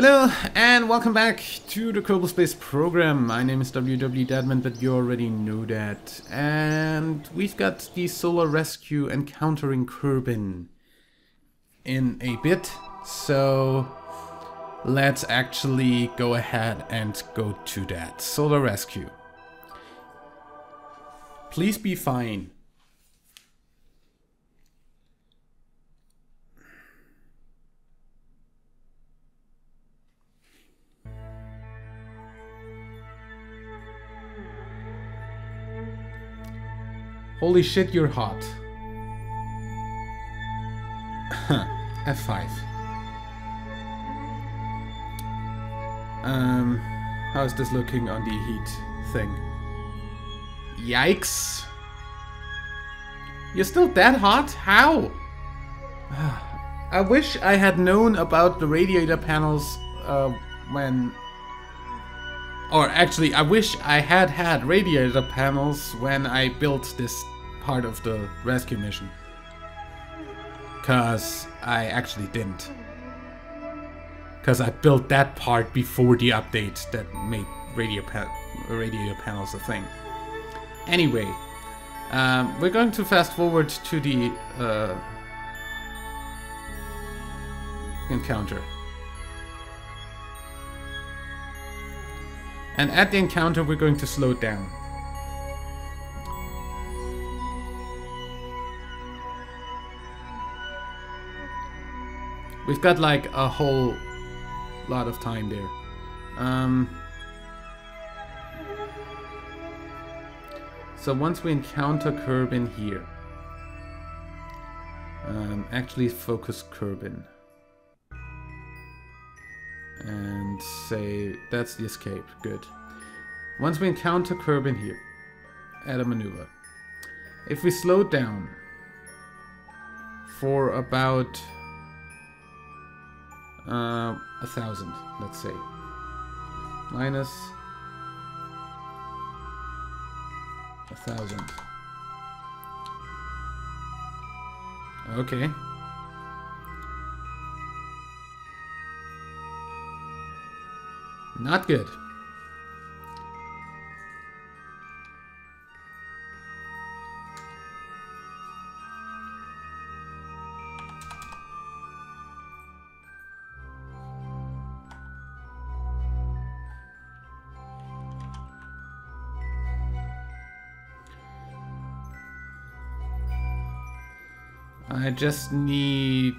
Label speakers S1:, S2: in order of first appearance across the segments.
S1: Hello and welcome back to the Kerbal Space Program. My name is Deadman, but you already know that. And we've got the Solar Rescue encountering Kerbin in a bit. So let's actually go ahead and go to that. Solar Rescue. Please be fine. Holy shit, you're hot. F5. How's this looking on the heat thing? Yikes. You're still that hot? How? I wish I had known about the radiator panels when... Or actually, I wish I had radiator panels when I built this part of the rescue mission. Cause I actually didn't. Cause I built that part before the update that made radiator panels a thing. Anyway, we're going to fast forward to the encounter. And at the encounter, we're going to slow down. We've got like a whole lot of time there. So once we encounter Kerbin here, actually focus Kerbin. And say, that's the escape. Good. Once we encounter Kerbin here, add a maneuver. If we slow down for about 1,000, let's say, minus 1,000. Okay. Not good. I just need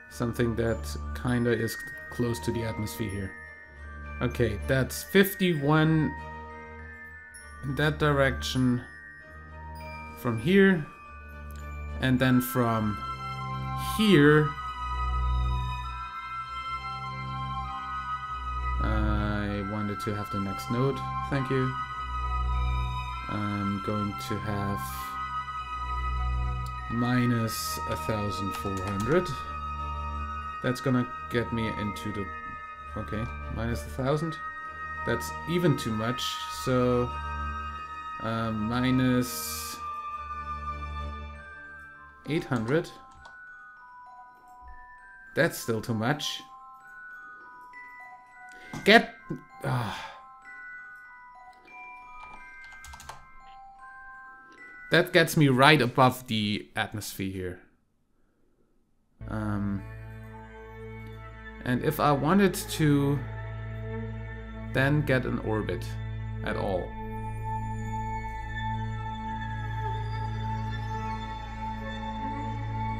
S1: something that kinda is close to the atmosphere here. Okay, that's 51 in that direction from here, and then from here I wanted to have the next node, thank you. I'm going to have minus 1,400. That's gonna get me into the... Okay, minus 1,000. That's even too much, so... minus... 800. That's still too much. Get... That gets me right above the atmosphere here. And if I wanted to then get an orbit at all.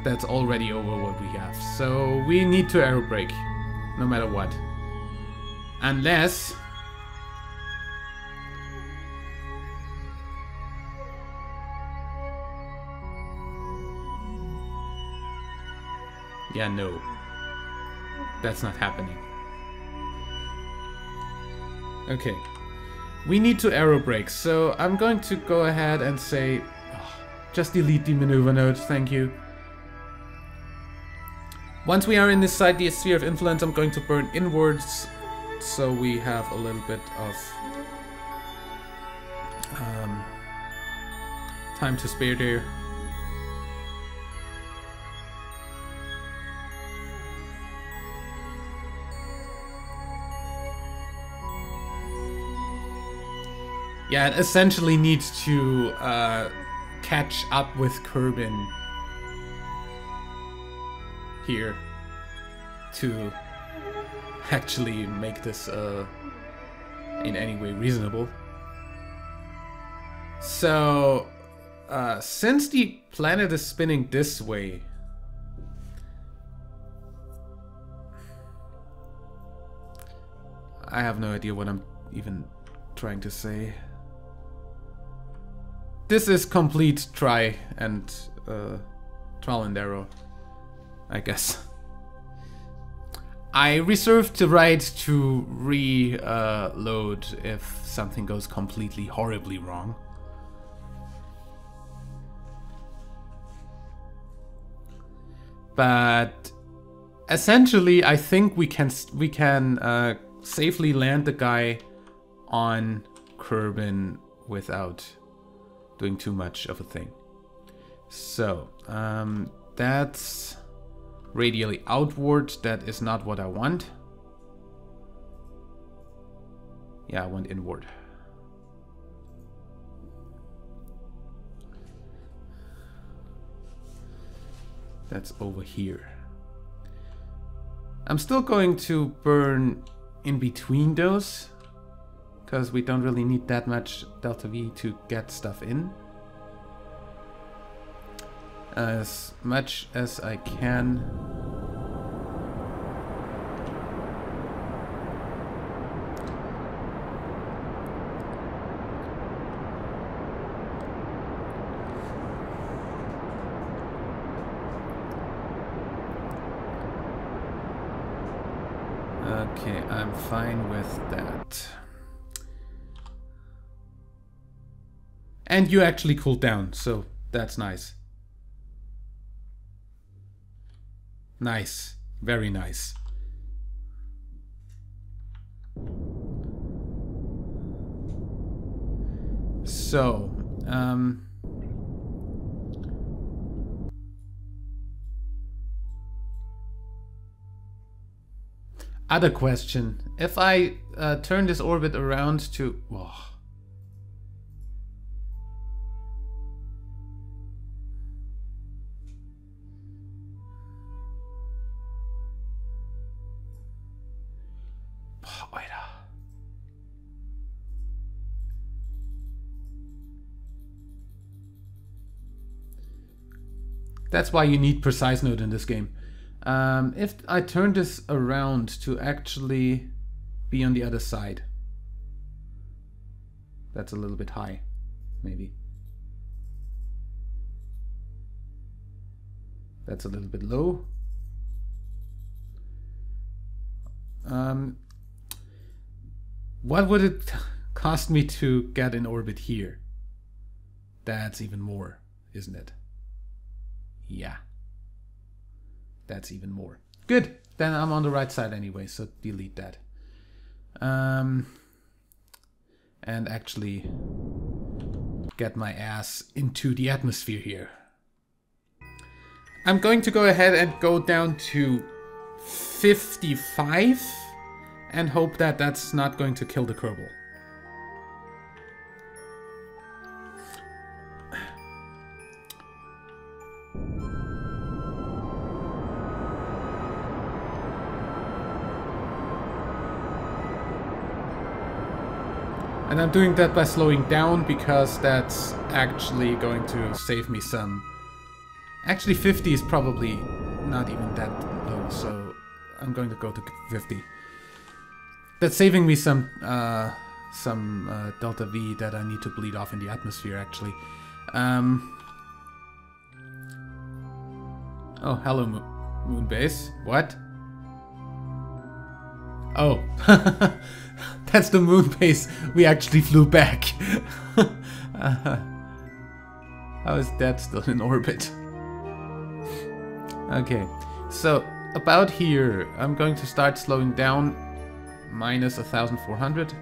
S1: That's already over what we have. So we need to aerobrake, no matter what. Unless... Yeah, no. That's not happening. Okay. We need to aerobrake, so I'm going to go ahead and say... just delete the maneuver node, thank you. Once we are in this side, the sphere of influence, I'm going to burn inwards, so we have a little bit of time to spare there. Yeah, it essentially needs to catch up with Kerbin here to actually make this in any way reasonable. So, since the planet is spinning this way, I have no idea what I'm even trying to say. This is complete trial and error, I guess. I reserve the right to reload if something goes completely horribly wrong. But essentially, I think we can safely land the guy on Kerbin without doing too much of a thing. So that's radially outward. That is not what I want. Yeah, I want inward. That's over here. I'm still going to burn in between those, because we don't really need that much delta V to get stuff in. As much as I can. Okay, I'm fine with that. And you actually cooled down, so that's nice. Nice. Very nice. So, other question. If I turn this orbit around to... Whoa. That's why you need precise node in this game. If I turn this around to actually be on the other side. That's a little bit high, maybe. That's a little bit low. What would it cost me to get in orbit here? That's even more, isn't it? Yeah. That's even more. Good. Then I'm on the right side anyway, so delete that. And actually get my ass into the atmosphere here. I'm going to go ahead and go down to 55 and hope that that's not going to kill the Kerbal. And I'm doing that by slowing down because that's actually going to save me some. Actually 50 is probably not even that low, so I'm going to go to 50. That's saving me some delta V that I need to bleed off in the atmosphere actually. Oh, hello moon base. What? Oh. That's the moon base we actually flew back. How is that still in orbit? Okay, so about here, I'm going to start slowing down, minus 1,400.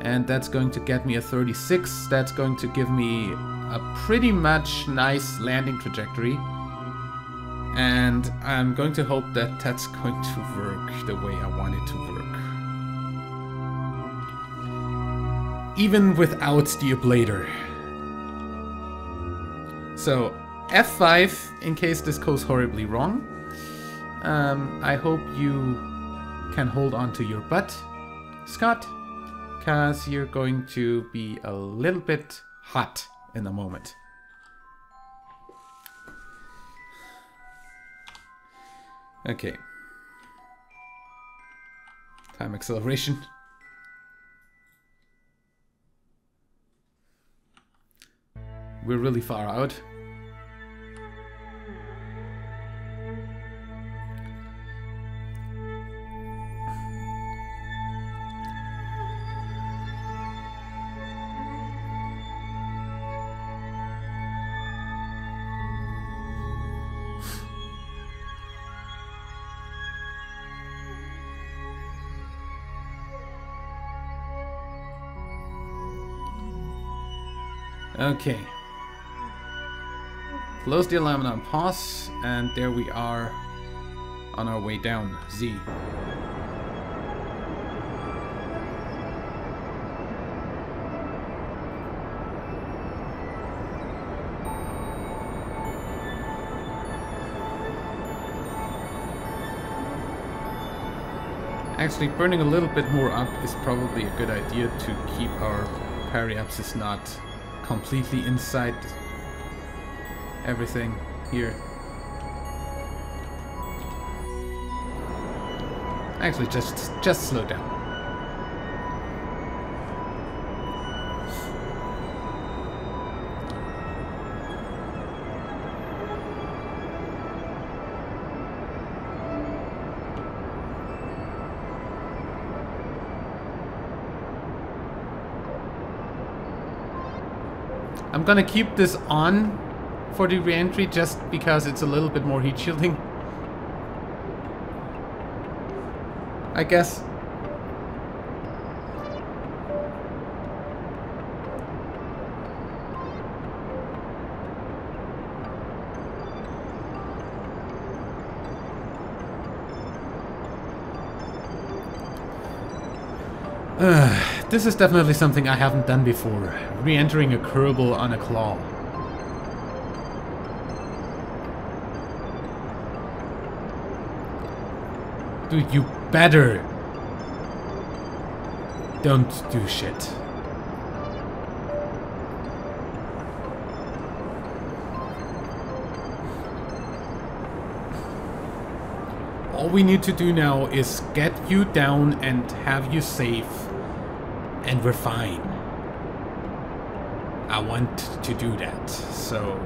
S1: And that's going to get me a 36. That's going to give me a pretty much nice landing trajectory. And I'm going to hope that that's going to work the way I want it to work. even without the ablator. So F5 in case this goes horribly wrong. I hope you can hold on to your butt, Scott, because you're going to be a little bit hot in a moment. Okay. Time acceleration. We're really far out. Okay. Close the alarm on pause, and there we are on our way down. Z. Actually, burning a little bit more up is probably a good idea to keep our periapsis not completely inside everything here. Actually, just slow down. I'm gonna keep this on for the re-entry just because it's a little bit more heat shielding, I guess. This is definitely something I haven't done before. Re-entering a Kerbal on a claw. Dude, you better don't do shit. All we need to do now is get you down and have you safe, and we're fine. I want to do that, so...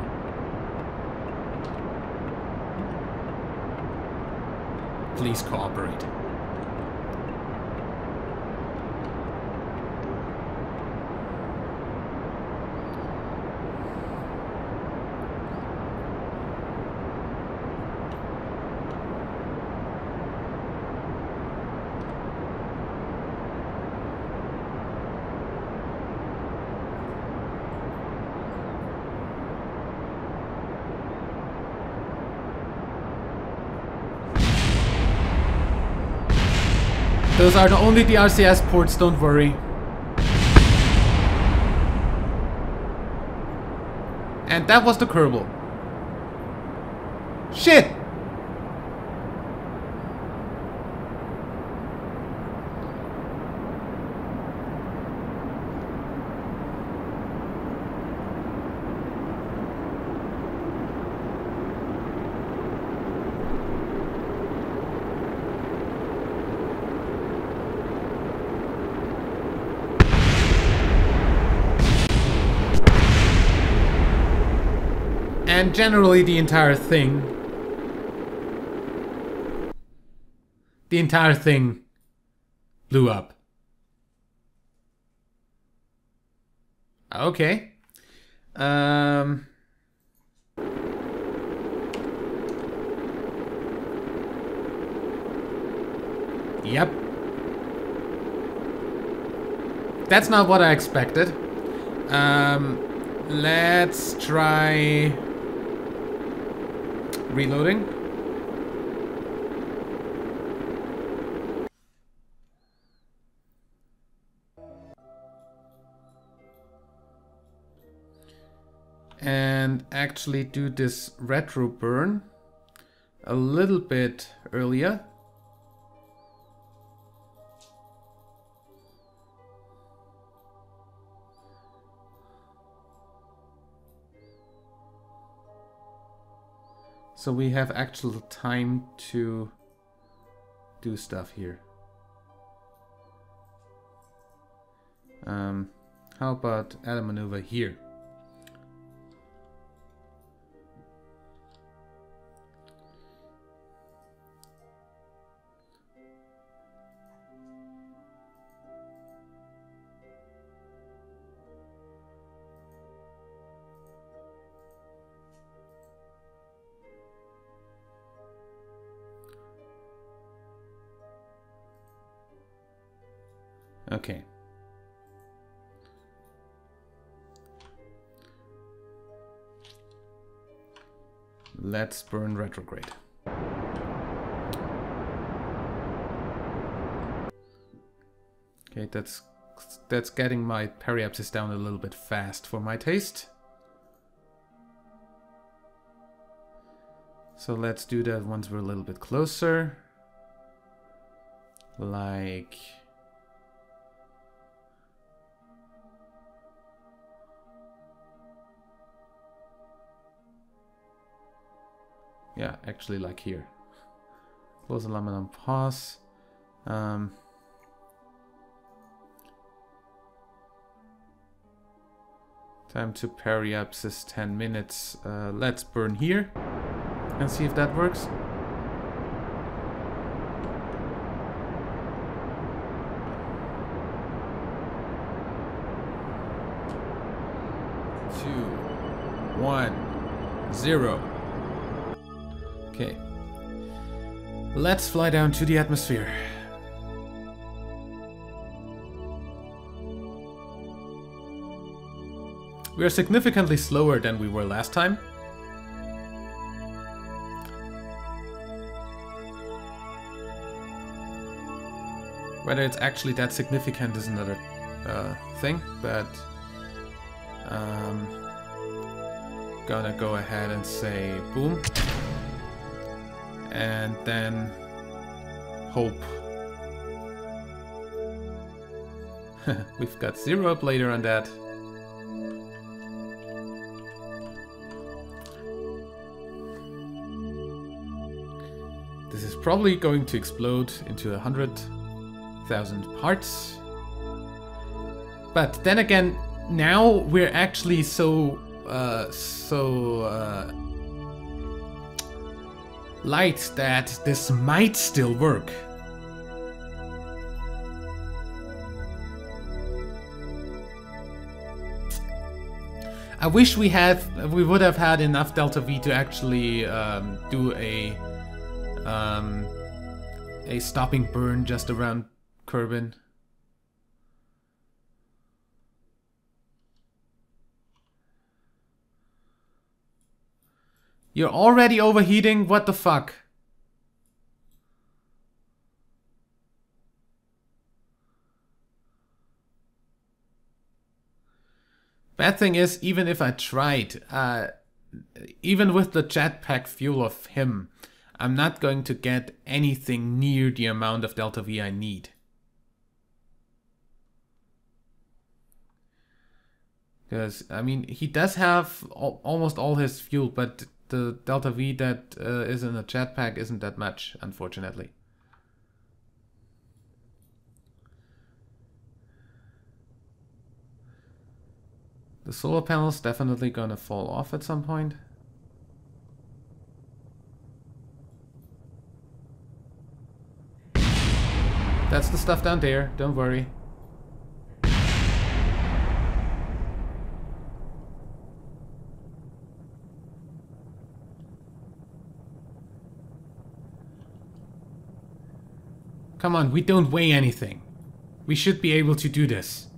S1: please cooperate. Those are only the RCS ports, don't worry. And that was the Kerbal. Shit! And generally the entire thing blew up. Okay. Yep. That's not what I expected. Let's try reloading. and actually do this retro burn a little bit earlier. So we have actual time to do stuff here. How about add a maneuver here? Okay. Let's burn retrograde. Okay, that's getting my periapsis down a little bit fast for my taste. So let's do that once we're a little bit closer. Like... yeah, actually like here. Close alignment on pause. Time to periapsis 10 minutes. Let's burn here and see if that works. Two, 1, 0. Okay, let's fly down to the atmosphere. We are significantly slower than we were last time. Whether it's actually that significant is another thing, but gonna go ahead and say boom. And then hope. We've got 0 ablator on that. This is probably going to explode into 100,000 parts. But then again, now we're actually so light that this might still work. I wish we would have had enough delta V to actually do a stopping burn just around Kerbin. You're already overheating? What the fuck? Bad thing is, even if I tried, even with the jetpack fuel of him, I'm not going to get anything near the amount of delta V I need. Because, I mean, he does have almost all his fuel, but the delta V that is in a jetpack isn't that much, unfortunately. The solar panel's definitely gonna fall off at some point. That's the stuff down there, don't worry. Come on, we don't weigh anything. We should be able to do this.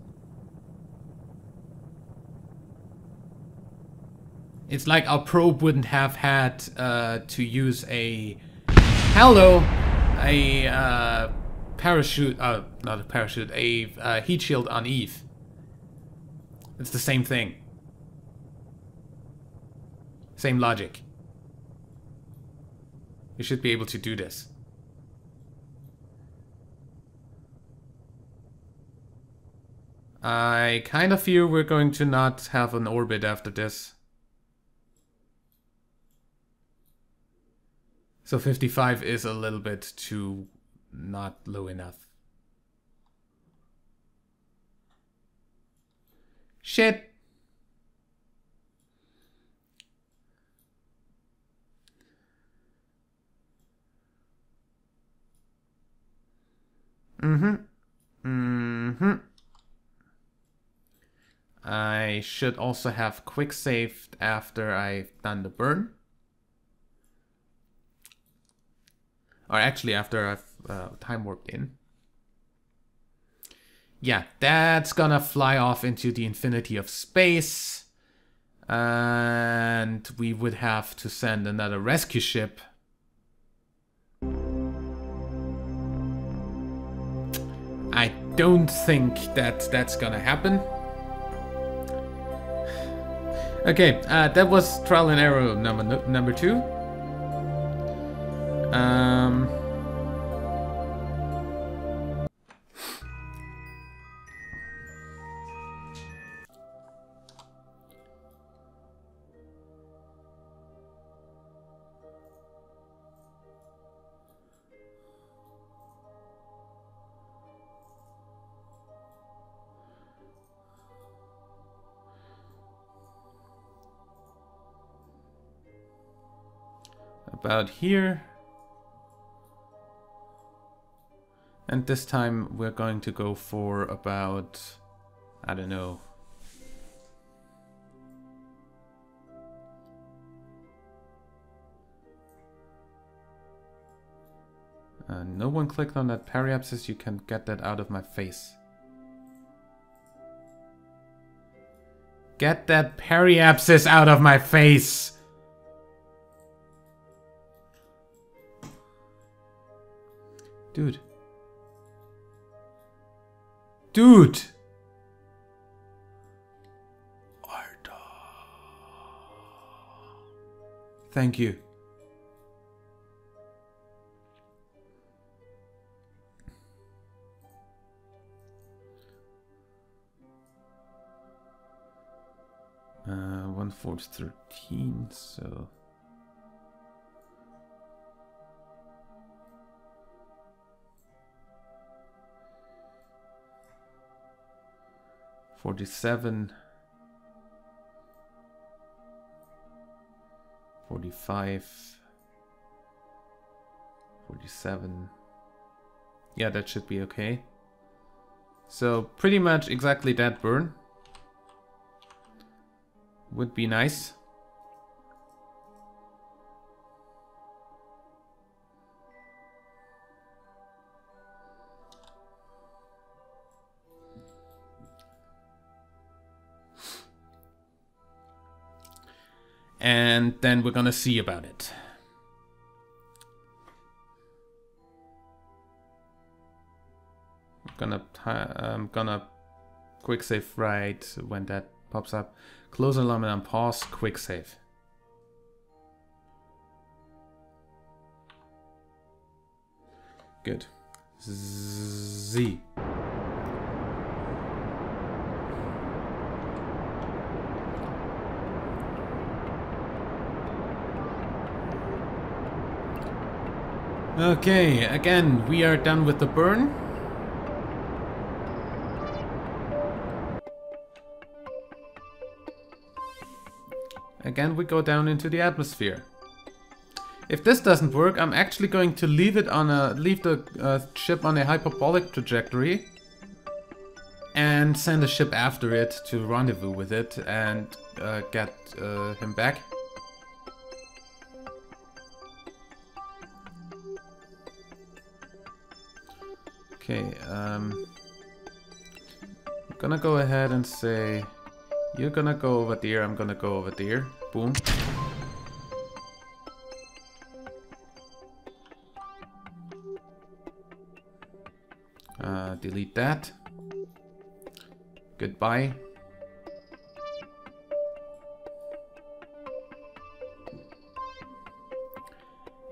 S1: It's like our probe wouldn't have had to use a... Hello! A parachute... not a parachute, a heat shield on Eve. It's the same thing. Same logic. You should be able to do this. I kind of fear we're going to not have an orbit after this. So 55 is a little bit too not low enough. Shit! I should also have quick saved after I've done the burn. Or actually after I've time warped in. Yeah, that's gonna fly off into the infinity of space. And we would have to send another rescue ship. I don't think that that's gonna happen. Okay, that was trial and error number 2. About here. And this time we're going to go for about, I don't know. No one clicked on that periapsis, you can get that out of my face. Get that periapsis out of my face! Dude. Dude! Arda. Thank you. Uh, 1/4 13, so... $47, 45, 47. Yeah, that should be okay. So pretty much exactly that burn would be nice. And then we're gonna see about it. I'm gonna quick save right when that pops up. Close alarm and pause, quick save. Good. Z. Okay, again, we are done with the burn. Again, we go down into the atmosphere. If this doesn't work, I'm actually going to leave the ship on a hyperbolic trajectory and send a ship after it to rendezvous with it and get him back. Okay, I'm gonna go ahead and say, you're gonna go over there, I'm gonna go over there. Boom. Delete that. Goodbye.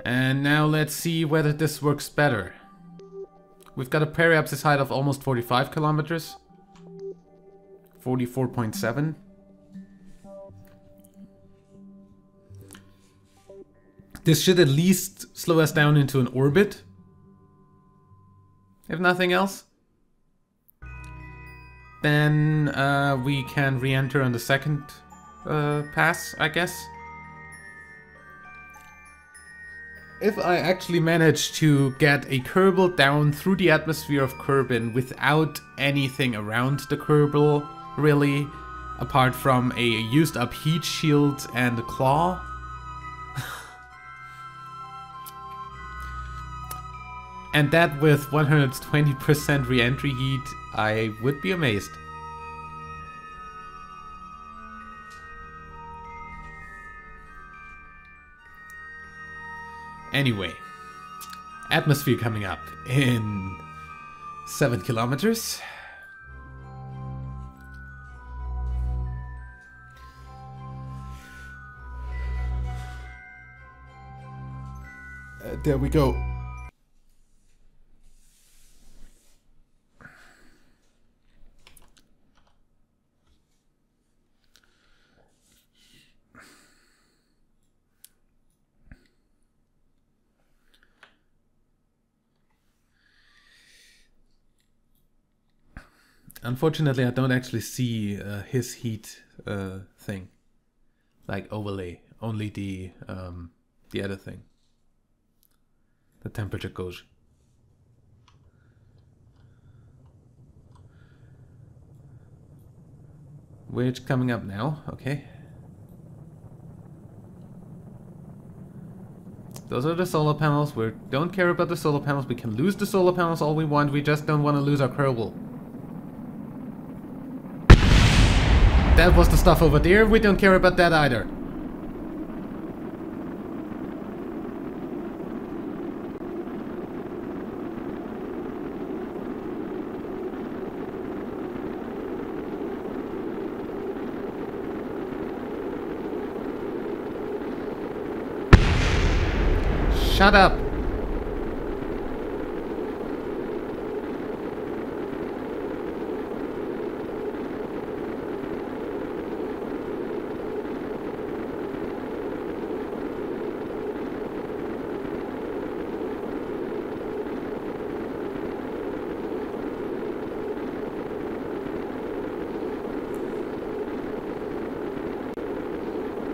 S1: And now let's see whether this works better. We've got a periapsis height of almost 45 kilometers. 44.7. This should at least slow us down into an orbit. If nothing else. Then we can re-enter on the second pass, I guess. If I actually manage to get a Kerbal down through the atmosphere of Kerbin without anything around the Kerbal, really, apart from a used up heat shield and a claw. And that with 120% re-entry heat, I would be amazed. Anyway, atmosphere coming up in 7 kilometers. There we go. Unfortunately, I don't actually see his heat thing, like overlay. Only the other thing, the temperature gauge. Which coming up now? Okay. Those are the solar panels. We don't care about the solar panels. We can lose the solar panels all we want. We just don't want to lose our Kerbal. That was the stuff over there. We don't care about that either. Shut up.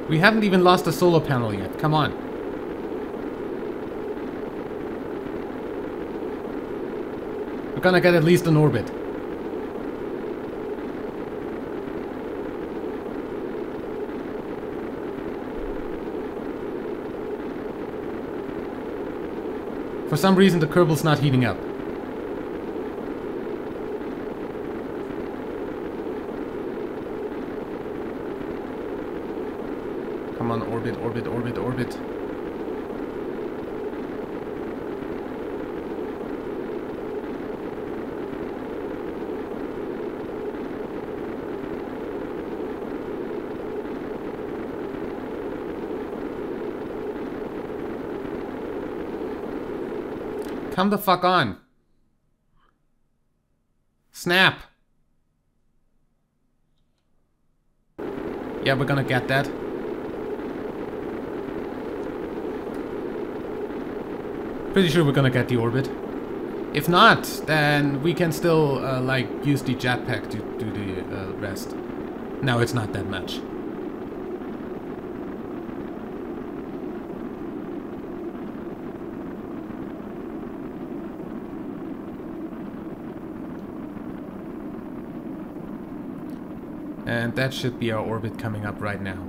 S1: We haven't even lost a solar panel yet. Come on. We're gonna get at least an orbit. For some reason the Kerbal's not heating up. Come on, orbit, orbit, orbit, orbit. Come the fuck on. Snap. Yeah, we're gonna get that. Pretty sure we're gonna get the orbit. If not, then we can still, like, use the jetpack to do the rest. No, it's not that much. And that should be our orbit coming up right now.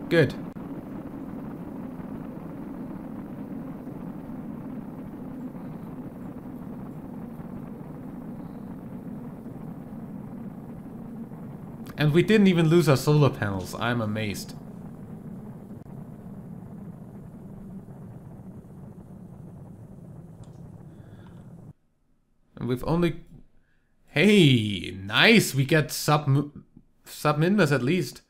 S1: Good. And we didn't even lose our solar panels. I'm amazed. And we've only... Hey, nice! We get sub-minmas at least.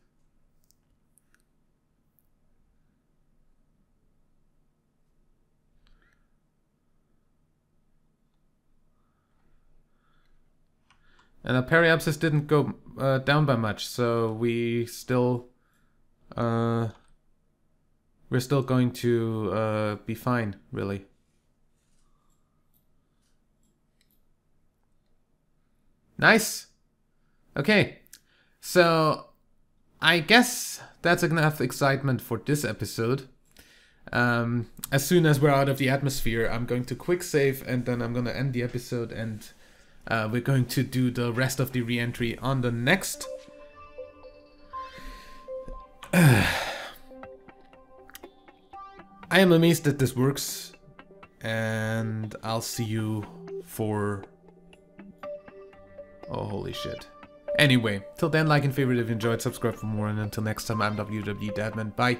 S1: And the periapsis didn't go down by much, so we're still going to be fine, really. Nice. Okay, so I guess that's enough excitement for this episode. As soon as we're out of the atmosphere, I'm going to quick save, and then I'm going to end the episode, and we're going to do the rest of the re-entry on the next. I am amazed that this works, and I'll see you for... oh, holy shit. Anyway, till then, like and favorite if you enjoyed, subscribe for more, and until next time, I'm WW Dadman. Bye.